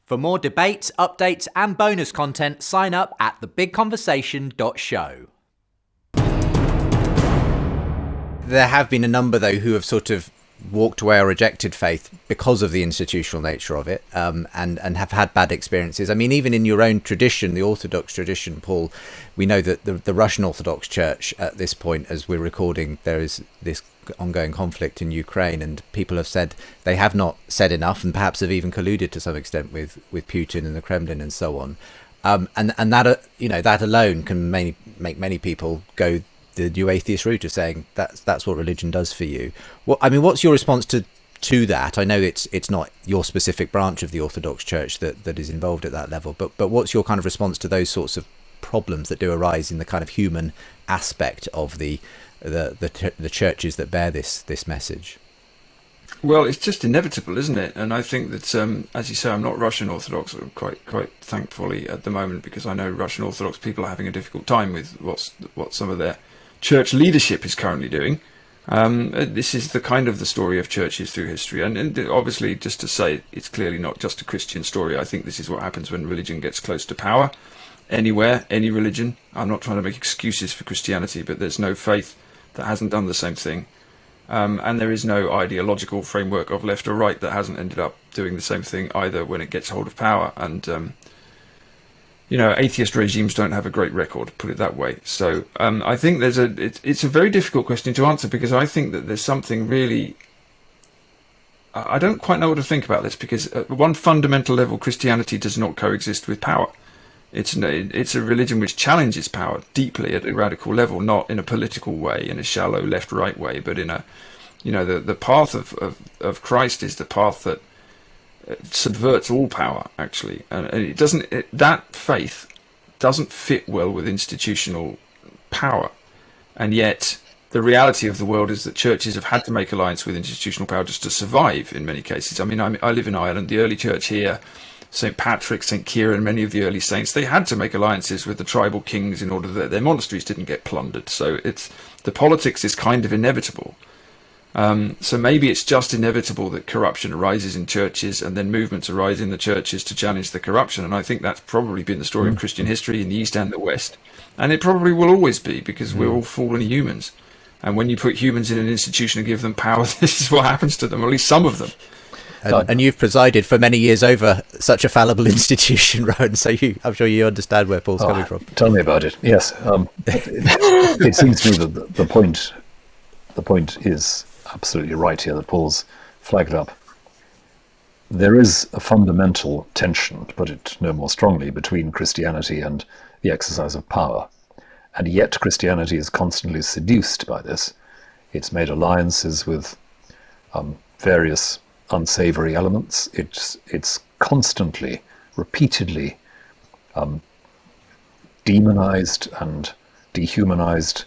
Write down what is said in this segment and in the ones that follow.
For more debates, updates and bonus content, sign up at thebigconversation.show. There have been a number, though, who have sort of walked away or rejected faith because of the institutional nature of it, and have had bad experiences. I mean, even in your own tradition, the Orthodox tradition, Paul, we know that the Russian Orthodox Church at this point, as we're recording, there is this ongoing conflict in Ukraine, and people have said they have not said enough, and perhaps have even colluded to some extent with Putin and the Kremlin and so on. And that that alone can make many people go the new atheist route of saying that's what religion does for you. What's your response to that? I know it's not your specific branch of the Orthodox Church that is involved at that level, but what's your kind of response to those sorts of problems that do arise in the kind of human aspect of the churches that bear this message? Well, it's just inevitable, isn't it? And I think that, as you say, I'm not Russian Orthodox, quite thankfully at the moment, because I know Russian Orthodox people are having a difficult time with what some of their church leadership is currently doing. This is the story of churches through history, and obviously, just to say, it's clearly not just a Christian story. I think this is what happens when religion gets close to power, anywhere, any religion. I'm not trying to make excuses for Christianity, but there's no faith that hasn't done the same thing, and there is no ideological framework of left or right that hasn't ended up doing the same thing either when it gets hold of power. And atheist regimes don't have a great record, put it that way. So I think it's a very difficult question to answer, because I think that there's something really, I don't quite know what to think about this, because at one fundamental level, Christianity does not coexist with power. It's a religion which challenges power deeply at a radical level, not in a political way, in a shallow left-right way, but in a, the path of Christ is the path that subverts all power, actually, and that faith doesn't fit well with institutional power. And yet the reality of the world is that churches have had to make alliance with institutional power just to survive in many cases. I live in Ireland. The early church here, St. Patrick, St. Kieran, many of the early saints, they had to make alliances with the tribal kings in order that their monasteries didn't get plundered. So the politics is kind of inevitable. So maybe it's just inevitable that corruption arises in churches, and then movements arise in the churches to challenge the corruption. And I think that's probably been the story of Christian history in the East and the West. And it probably will always be, because we're all fallen humans. And when you put humans in an institution and give them power, this is what happens to them, or at least some of them. And you've presided for many years over such a fallible institution, Rowan, so I'm sure you understand where Paul's coming from. Tell me about it. Yes. It seems to me that the point is absolutely right here that Paul's flagged up. There is a fundamental tension, to put it no more strongly, between Christianity and the exercise of power. And yet Christianity is constantly seduced by this. It's made alliances with various unsavory elements. It's constantly, repeatedly demonized and dehumanized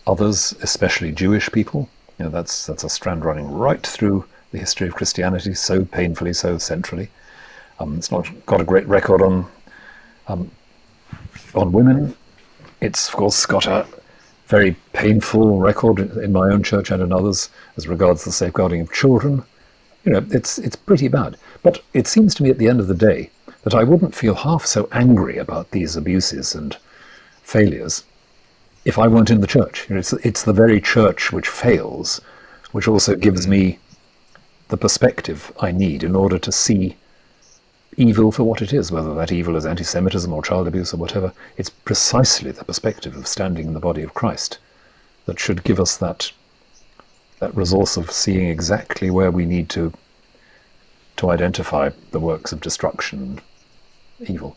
others, especially Jewish people. That's a strand running right through the history of Christianity, so painfully, so centrally. It's not got a great record on women. It's, of course, got a very painful record in my own church and in others as regards the safeguarding of children. It's pretty bad. But it seems to me at the end of the day that I wouldn't feel half so angry about these abuses and failures if I weren't in the church. It's the very church which fails, which also gives me the perspective I need in order to see evil for what it is, whether that evil is anti-Semitism or child abuse or whatever. It's precisely the perspective of standing in the body of Christ that should give us that resource of seeing exactly where we need to identify the works of destruction and evil.